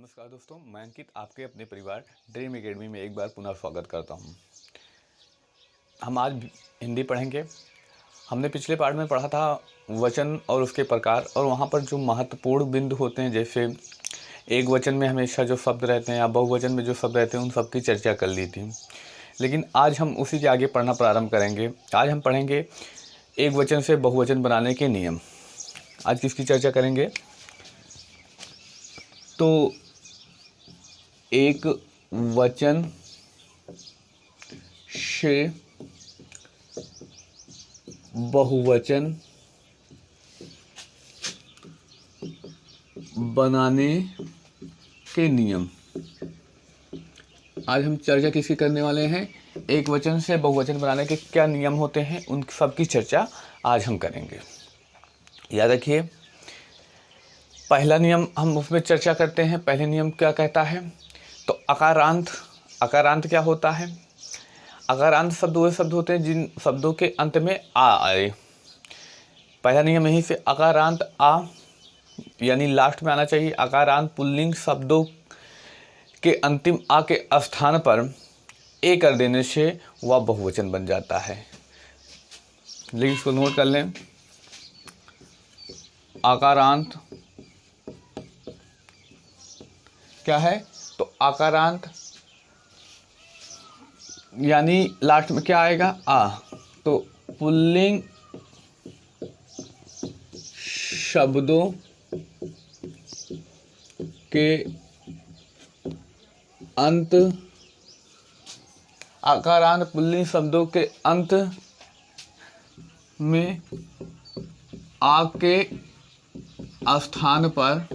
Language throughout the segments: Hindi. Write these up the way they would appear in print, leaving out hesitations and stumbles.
नमस्कार दोस्तों, मैं अंकित आपके अपने परिवार ड्रीम एकेडमी में एक बार पुनः स्वागत करता हूं। हम आज हिंदी पढ़ेंगे। हमने पिछले पाठ में पढ़ा था वचन और उसके प्रकार, और वहां पर जो महत्वपूर्ण बिंदु होते हैं, जैसे एक वचन में हमेशा जो शब्द रहते हैं या बहुवचन में जो शब्द रहते हैं, उन सब की चर्चा कर ली थी। लेकिन आज हम उसी के आगे पढ़ना प्रारंभ करेंगे। आज हम पढ़ेंगे एक वचन से बहुवचन बनाने के नियम। आज किसकी चर्चा करेंगे? तो एक वचन से बहुवचन बनाने के नियम। आज हम चर्चा किसकी करने वाले हैं? एक वचन से बहुवचन बनाने के क्या नियम होते हैं, उन सब की चर्चा आज हम करेंगे। याद रखिए, पहला नियम हम उसमें चर्चा करते हैं। पहले नियम क्या कहता है? तो अकारांत। अकारांत क्या होता है? अकारांत शब्द वे शब्द होते हैं जिन शब्दों के अंत में आ आए। पहला नियम यहीं से अकारांत आ यानी लास्ट में आना चाहिए। अकारांत पुल्लिंग शब्दों के अंतिम आ के स्थान पर ए कर देने से वह बहुवचन बन जाता है। लेकिन इसको नोट कर लें। अकारांत क्या है? तो आकारांत यानी लास्ट में क्या आएगा? आ। तो पुल्लिंग शब्दों के अंत, आकारांत पुल्लिंग शब्दों के अंत में आ के स्थान पर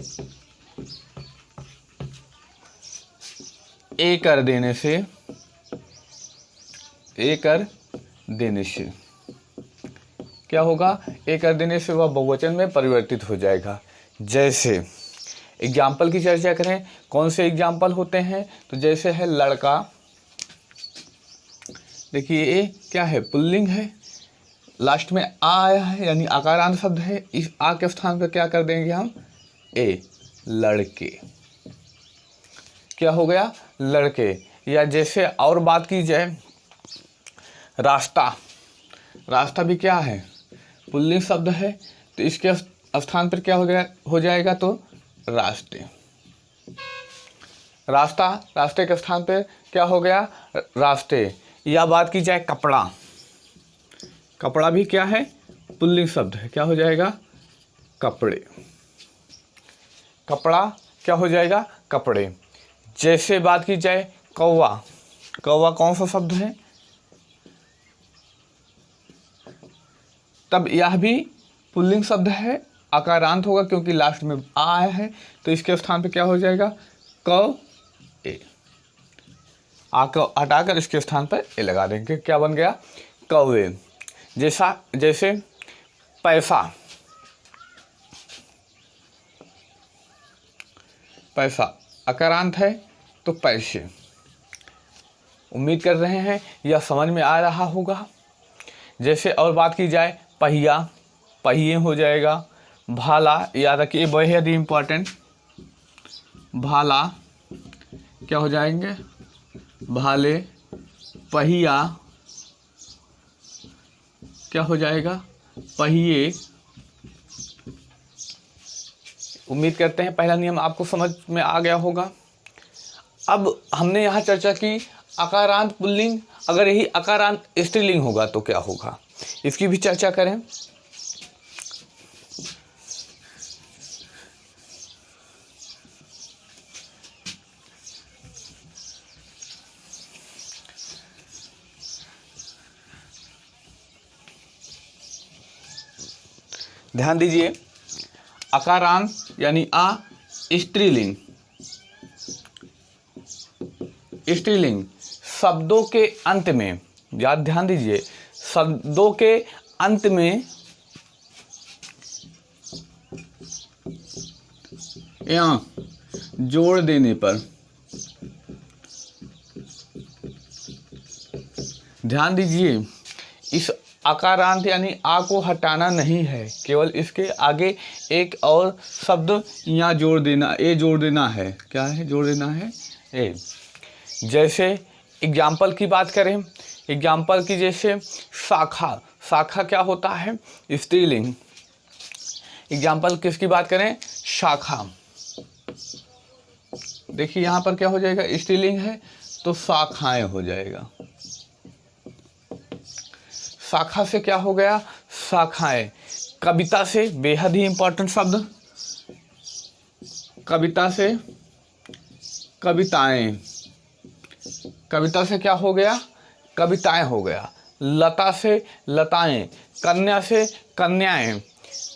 ए कर देने से क्या होगा? ए कर देने से वह बहुवचन में परिवर्तित हो जाएगा। जैसे एग्जाम्पल की चर्चा करें, कौन से एग्जाम्पल होते हैं? तो जैसे है लड़का। देखिए ए क्या है? पुल्लिंग है, लास्ट में आ आया है यानी आकारांत शब्द है। इस आ के स्थान पर क्या कर देंगे हम? ए। लड़के। क्या हो गया? लड़के। या जैसे और बात की जाए, रास्ता। रास्ता भी क्या है? पुल्लिंग शब्द है, तो इसके स्थान पर क्या हो जाएगा? तो रास्ते। रास्ता, रास्ते के स्थान पर क्या हो गया? रास्ते। या बात की जाए कपड़ा। कपड़ा भी क्या है? पुल्लिंग शब्द है, क्या हो जाएगा? कपड़े। कपड़ा क्या हो जाएगा? कपड़े। जैसे बात की जाए कौवा। कौवा कौन सा शब्द है? तब यह भी पुल्लिंग शब्द है, आकारांत होगा क्योंकि लास्ट में आ आया है, तो इसके स्थान पे क्या हो जाएगा? कौ ए। आ को हटाकर इसके स्थान पर ए लगा देंगे, क्या बन गया? कौवे। जैसे पैसा। पैसा अकारांत है, तो पैसे। उम्मीद कर रहे हैं यह समझ में आ रहा होगा। जैसे और बात की जाए पहिया। पहिए हो जाएगा। भाला, याद रखिए बेहद ही इम्पोर्टेंट। भाला क्या हो जाएंगे? भाले। पहिया क्या हो जाएगा? पहिए। उम्मीद करते हैं पहला नियम आपको समझ में आ गया होगा। अब हमने यहाँ चर्चा की अकारांत पुल्लिंग, अगर यही अकारांत स्त्रीलिंग होगा तो क्या होगा, इसकी भी चर्चा करें। ध्यान दीजिए, अकारांत यानी आ स्त्रीलिंग। स्त्रीलिंग शब्दों के अंत में, याद ध्यान दीजिए, शब्दों के अंत में या जोड़ देने पर, ध्यान दीजिए, इस अकारांत यानी आ को हटाना नहीं है, केवल इसके आगे एक और शब्द यहाँ जोड़ देना, ए जोड़ देना है। क्या है? जोड़ देना है ए। जैसे एग्जाम्पल की बात करें, एग्जाम्पल की जैसे शाखा, शाखा क्या होता है? स्त्रीलिंग। एग्जाम्पल किसकी बात करें? शाखा। देखिए यहाँ पर क्या हो जाएगा? स्त्रीलिंग है तो शाखाएं हो जाएगा। शाखा से क्या हो गया? शाखाएं। कविता से बेहद ही इंपॉर्टेंट शब्द, कविता से कविताएं। कविता से क्या हो गया? कविताएं हो गया। लता से लताएं, कन्या से कन्याएं।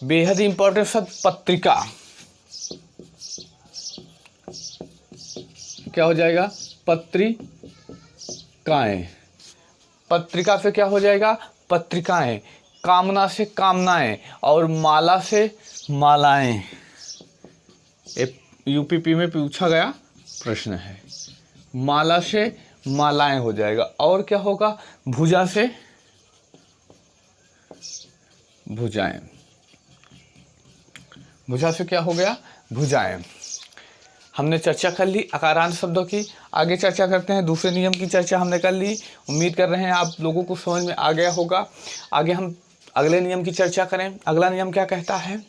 बेहद ही इंपॉर्टेंट शब्द पत्रिका। क्या हो जाएगा? पत्रिकाएं। पत्रिका से क्या हो जाएगा? पत्रिकाएं। कामना से कामनाएं और माला से मालाएं। यूपीपी में पूछा गया प्रश्न है। माला से मालाएं हो जाएगा। और क्या होगा? भुजा से भुजाएं। भुजा से क्या हो गया? भुजाएं। हमने चर्चा कर ली अकारांत शब्दों की। आगे चर्चा करते हैं। दूसरे नियम की चर्चा हमने कर ली। उम्मीद कर रहे हैं आप लोगों को समझ में आ गया होगा। आगे हम अगले नियम की चर्चा करें। अगला नियम क्या कहता है?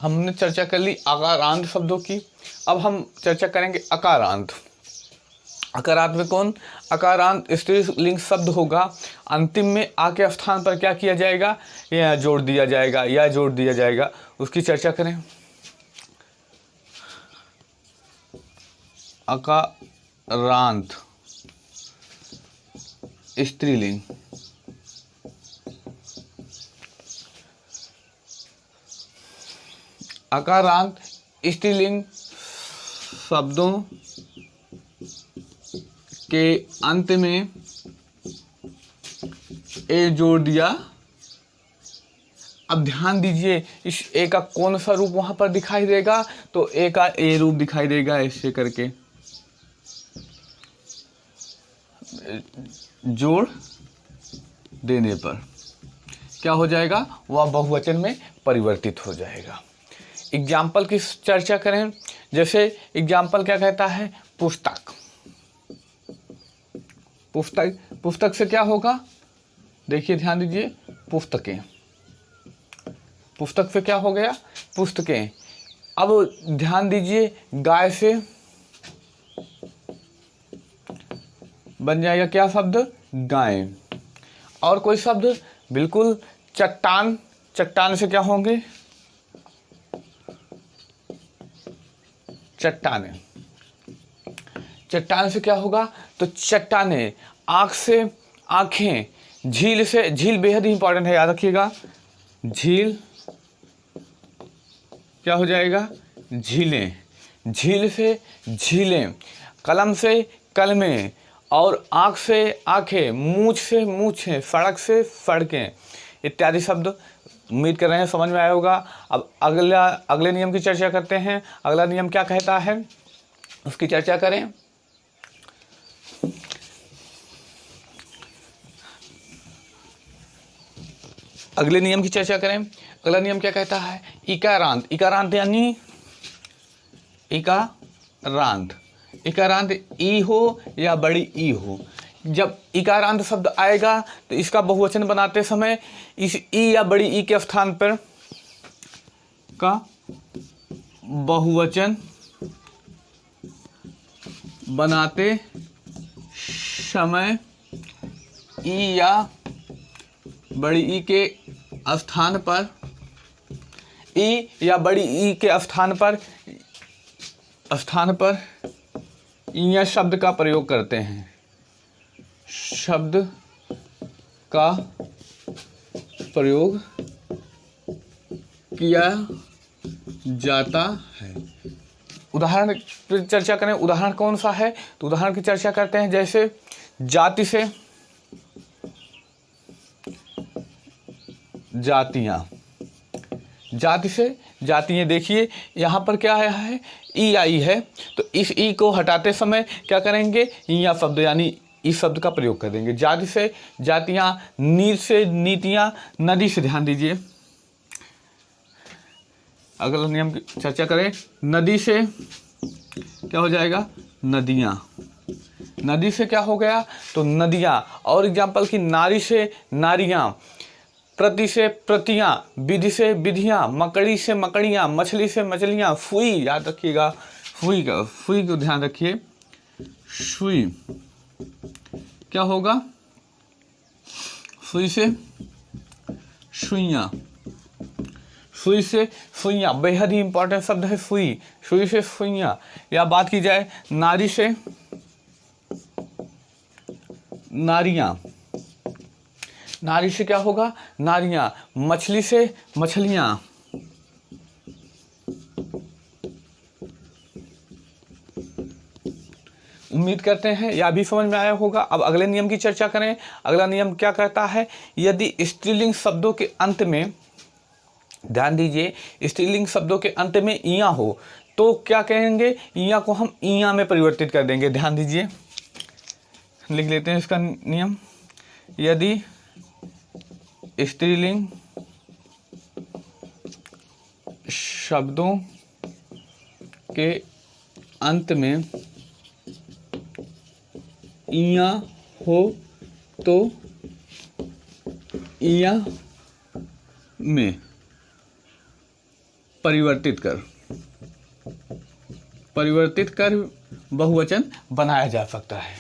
हमने चर्चा कर ली अकारांत शब्दों की। अब हम चर्चा करेंगे अकारांत। अकारांत में कौन? अकारांत स्त्रीलिंग शब्द होगा। अंतिम में आ के स्थान पर क्या किया जाएगा? या जोड़ दिया जाएगा, या जोड़ दिया जाएगा। उसकी चर्चा करें। अकारांत स्त्रीलिंग। अकारांत स्त्रीलिंग शब्दों के अंत में ए जोड़ दिया। अब ध्यान दीजिए इस ए का कौन सा रूप वहां पर दिखाई देगा? तो ए का ए रूप दिखाई देगा। ऐसे करके जोड़ देने पर क्या हो जाएगा? वह बहुवचन में परिवर्तित हो जाएगा। एग्जाम्पल की चर्चा करें। जैसे एग्जाम्पल क्या कहता है? पुस्तक। पुस्तक, पुस्तक से क्या होगा? देखिए ध्यान दीजिए, पुस्तकें। पुस्तक से क्या हो गया? पुस्तकें। अब ध्यान दीजिए, गाय से बन जाएगा क्या शब्द? गाय। और कोई शब्द? बिल्कुल चट्टान। चट्टान से क्या होंगे? चट्टाने। चट्टान से क्या होगा? तो चट्टाने। आँख से आँखें। झील से, झील बेहद ही इंपॉर्टेंट है, याद रखिएगा। झील क्या हो जाएगा? झीलें। झील से झीलें। कलम से कलमें। और आँख से आँखें। मूंछ से मूंछें। सड़क से सड़कें इत्यादि शब्द। उम्मीद कर रहे हैं समझ में आया होगा। अब अगले नियम की चर्चा करते हैं। अगला नियम क्या कहता है उसकी चर्चा करें। अगले नियम की चर्चा करें। अगला नियम क्या कहता है? इकारांत। इकारांत यानी इकारांत। इकारांत ई हो या बड़ी ई हो। जब इकारांत शब्द आएगा तो इसका बहुवचन बनाते समय इस ई या बड़ी ई के स्थान पर का बहुवचन बनाते समय ई या बड़ी ई के स्थान पर, ई या बड़ी ई के स्थान पर यह शब्द का प्रयोग करते हैं। शब्द का प्रयोग किया जाता है। उदाहरण पर चर्चा करें। उदाहरण कौन सा है? तो उदाहरण की चर्चा करते हैं। जैसे जाति से जातियां। जाति से जातियाँ। देखिए यहाँ पर क्या आया है, ई आई है, तो इस ई को हटाते समय क्या करेंगे, या शब्द यानी इस शब्द का प्रयोग कर देंगे। जाति से जातियाँ, नीर से नीतियाँ, नदी से ध्यान दीजिए। अगला नियम की चर्चा करें। नदी से क्या हो जाएगा, नदियाँ। नदी से क्या हो गया, तो नदियाँ। और एग्जाम्पल की नारी से नारियाँ, प्रति से प्रतियाँ, विधि से विधियाँ, मकड़ी से मकड़ियाँ, मछली से मछलियाँ, फुई याद रखिएगा, फुई को ध्यान रखिए। सुई क्या होगा, सुई से सुइयाँ, सुई से सुइयाँ, बेहद ही इंपॉर्टेंट शब्द है सुई, सुई से सुइयाँ। या बात की जाए नारी से नारियाँ, नारी से क्या होगा, नारियाँ। मछली से मछलियाँ, उम्मीद करते हैं यह भी समझ में आया होगा। अब अगले नियम की चर्चा करें। अगला नियम क्या कहता है, यदि स्त्रीलिंग शब्दों के अंत में, ध्यान दीजिए, स्त्रीलिंग शब्दों के अंत में इया हो तो क्या कहेंगे, इया को हम इया में परिवर्तित कर देंगे। ध्यान दीजिए, लिख लेते हैं इसका नियम। यदि स्त्रीलिंग शब्दों के अंत में इया हो तो इया में परिवर्तित कर बहुवचन बनाया जा सकता है।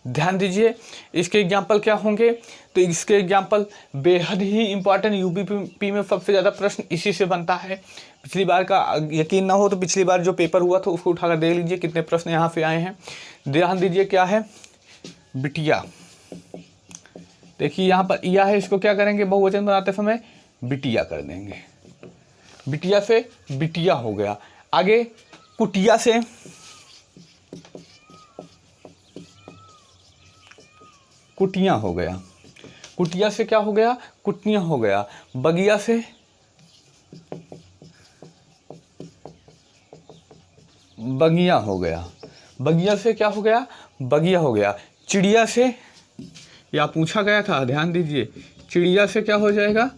ध्यान दीजिए, इसके एग्जाम्पल क्या होंगे, तो इसके एग्जाम्पल बेहद ही इंपॉर्टेंट, यूपी में सबसे ज़्यादा प्रश्न इसी से बनता है। पिछली बार का यकीन ना हो तो पिछली बार जो पेपर हुआ था उसको उठाकर देख लीजिए कितने प्रश्न यहाँ से आए हैं। ध्यान दीजिए, क्या है, बिटिया। देखिए यहाँ पर इया है, इसको क्या करेंगे, बहुवचन बनाते समय बिटिया कर देंगे। बिटिया से बिटिया हो गया। आगे कुटिया से कुटिया हो गया। कुटिया से क्या हो गया, कुटिया हो गया। बगिया से बगिया हो गया। बगिया से क्या हो गया, बगिया हो गया। चिड़िया से, या पूछा गया था, ध्यान दीजिए, चिड़िया से क्या हो जाएगा,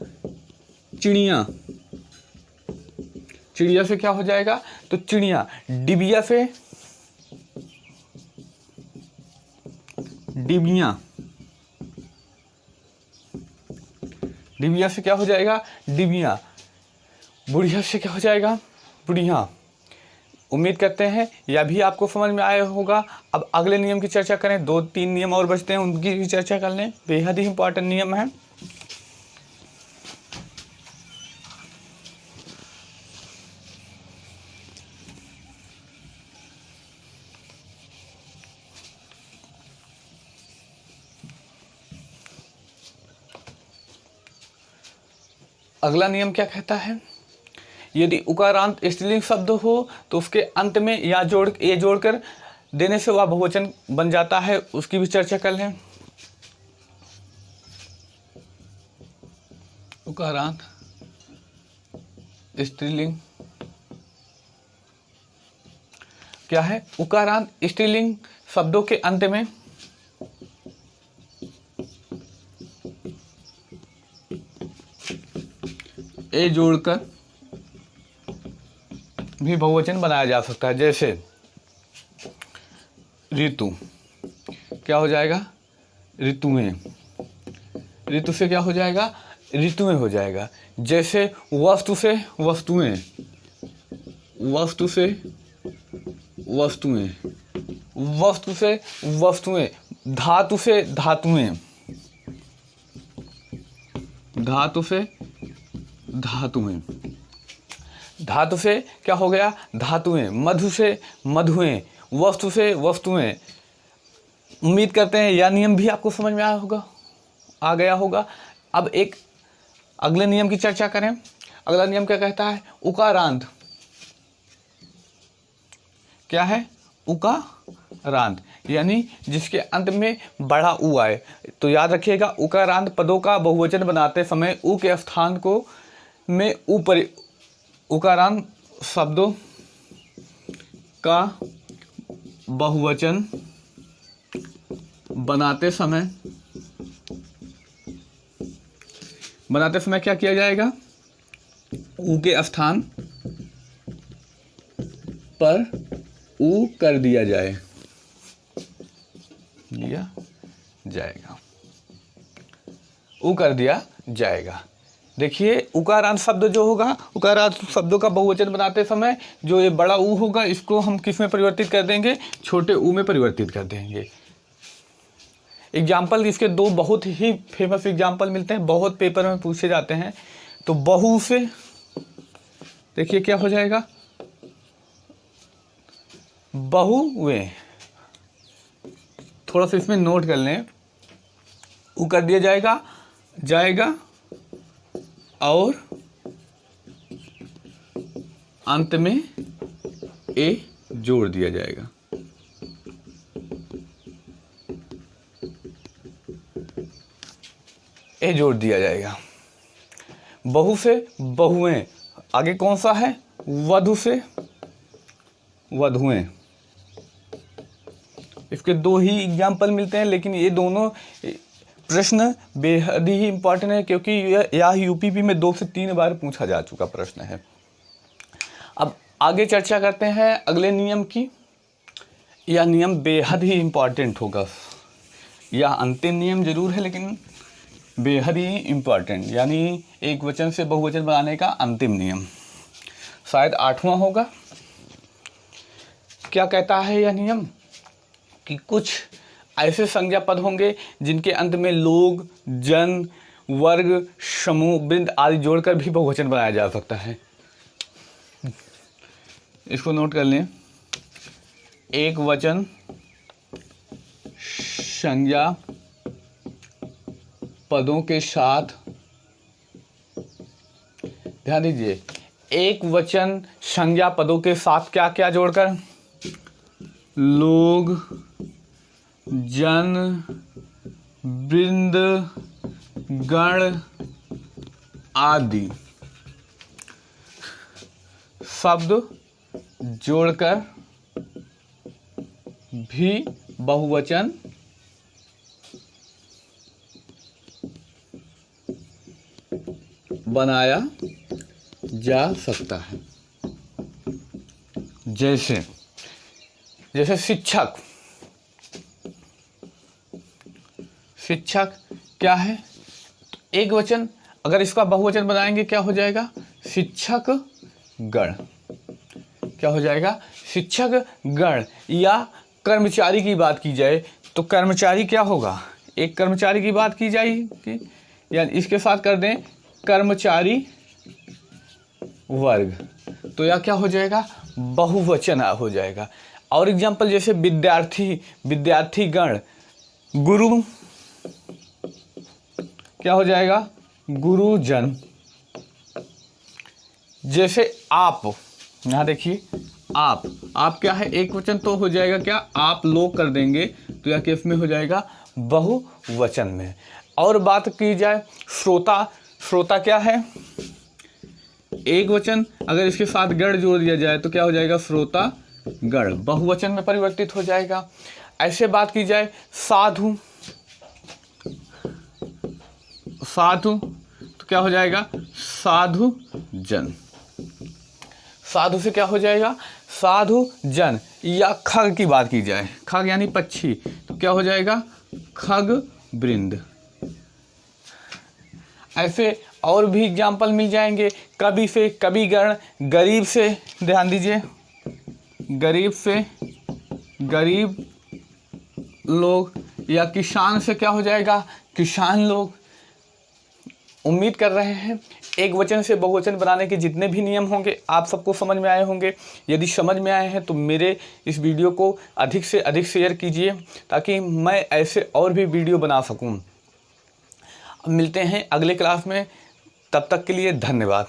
चिड़िया। चिड़िया से क्या हो जाएगा, तो चिड़िया। डिबिया से डिबिया। डिबिया से क्या हो जाएगा, डिबिया। बुढ़िया से क्या हो जाएगा, बुढ़िया। उम्मीद करते हैं यह भी आपको समझ में आया होगा। अब अगले नियम की चर्चा करें। 2-3 नियम और बचते हैं, उनकी भी चर्चा कर लें, बेहद ही इंपॉर्टेंट नियम है। अगला नियम क्या कहता है, यदि उकारांत स्त्रीलिंग शब्द हो तो उसके अंत में या जोड़कर देने से वह बहुवचन बन जाता है, उसकी भी चर्चा कर लें। उकारांत स्त्रीलिंग क्या है, उकारांत स्त्रीलिंग शब्दों के अंत में ए जोड़कर भी बहुवचन बनाया जा सकता है। जैसे ऋतु, क्या हो जाएगा, ऋतुएं। ऋतु से क्या हो जाएगा, ऋतुएं हो जाएगा। जैसे वस्तु से वस्तुएं, वस्तु से वस्तुएं, वस्तु से वस्तुएं। धातु से धातुएं, धातु से धातुएं। धातु से क्या हो गया, धातुएं। मधु से मधुएं, वस्तु से वस्तुएं। उम्मीद करते हैं यह नियम भी आपको समझ में आ गया होगा। अब एक अगले नियम की चर्चा करें। अगला नियम क्या कहता है, उकारांत क्या है, उकारांत, यानी जिसके अंत में बड़ा ऊ आए। तो याद रखिएगा, उकारांत पदों का बहुवचन बनाते समय ऊ के स्थान को में उकारांत शब्दों का बहुवचन बनाते समय क्या किया जाएगा? ऊ के स्थान पर ऊ कर दिया जाएगा। देखिए उकारांत शब्द जो होगा, उकारांत शब्दों का बहुवचन बनाते समय जो ये बड़ा ऊ होगा इसको हम किस में परिवर्तित कर देंगे? छोटे ऊ में परिवर्तित कर देंगे। एग्जाम्पल इसके दो बहुत ही फेमस एग्जाम्पल मिलते हैं, बहुत पेपर में पूछे जाते हैं। तो बहु से देखिए क्या हो जाएगा? बहुएं। थोड़ा सा इसमें नोट कर लें, ऊ कर दिया जाएगा और अंत में ए जोड़ दिया जाएगा। ए जोड़ दिया जाएगा। बहु से बहुएं, आगे कौन सा है? वधु से वधुएं। इसके दो ही एग्जाम्पल मिलते हैं, लेकिन ये दोनों प्रश्न बेहद ही इम्पॉर्टेंट है क्योंकि यह यूपीपी में 2 से 3 बार पूछा जा चुका प्रश्न है। अब आगे चर्चा करते हैं अगले नियम की। यह नियम बेहद ही इम्पॉर्टेंट होगा। यह अंतिम नियम जरूर है लेकिन बेहद ही इम्पॉर्टेंट, यानी एक वचन से बहुवचन बनाने का अंतिम नियम, शायद 8वां होगा। क्या कहता है यह नियम? कि कुछ ऐसे संज्ञा पद होंगे जिनके अंत में लोग, जन, वर्ग, समूह, वृंद आदि जोड़कर भी बहुवचन बनाया जा सकता है। इसको नोट कर लें। एक वचन संज्ञा पदों के साथ, ध्यान दीजिए, एक वचन संज्ञा पदों के साथ क्या क्या जोड़कर? लोग, जन, वृंद, गण आदि शब्द जोड़कर भी बहुवचन बनाया जा सकता है। जैसे शिक्षक। शिक्षक क्या है? तो एक वचन, अगर इसका बहुवचन बनाएंगे क्या हो जाएगा? शिक्षक गण। क्या हो जाएगा? शिक्षक गण। या कर्मचारी की बात की जाए तो कर्मचारी क्या होगा? एक कर्मचारी की बात की जाएगी, या इसके साथ कर दें कर्मचारी वर्ग, तो यह क्या हो जाएगा? बहुवचन हो जाएगा। और एग्जाम्पल जैसे विद्यार्थी गण, गुरु क्या हो जाएगा? गुरुजन। जैसे आप, यहां देखिए आप क्या है? एक वचन तो हो जाएगा क्या? आप लोग कर देंगे तो यह किस में हो जाएगा? बहुवचन में। और बात की जाए श्रोता क्या है? एक वचन, अगर इसके साथ गण जोड़ दिया जाए तो क्या हो जाएगा? श्रोता गण, बहुवचन में परिवर्तित हो जाएगा। ऐसे बात की जाए साधु तो क्या हो जाएगा? साधु जन। साधु से क्या हो जाएगा? साधु जन। या खग की बात की जाए, खग यानी पक्षी, तो क्या हो जाएगा? खग वृंद। ऐसे और भी एग्जाम्पल मिल जाएंगे। कवि से कविगण, गरीब से, ध्यान दीजिए, गरीब से गरीब लोग, या किसान से क्या हो जाएगा? किसान लोग। उम्मीद कर रहे हैं एक वचन से बहुवचन बनाने के जितने भी नियम होंगे आप सबको समझ में आए होंगे। यदि समझ में आए हैं तो मेरे इस वीडियो को अधिक से अधिक शेयर कीजिए ताकि मैं ऐसे और भी वीडियो बना सकूं। मिलते हैं अगले क्लास में, तब तक के लिए धन्यवाद।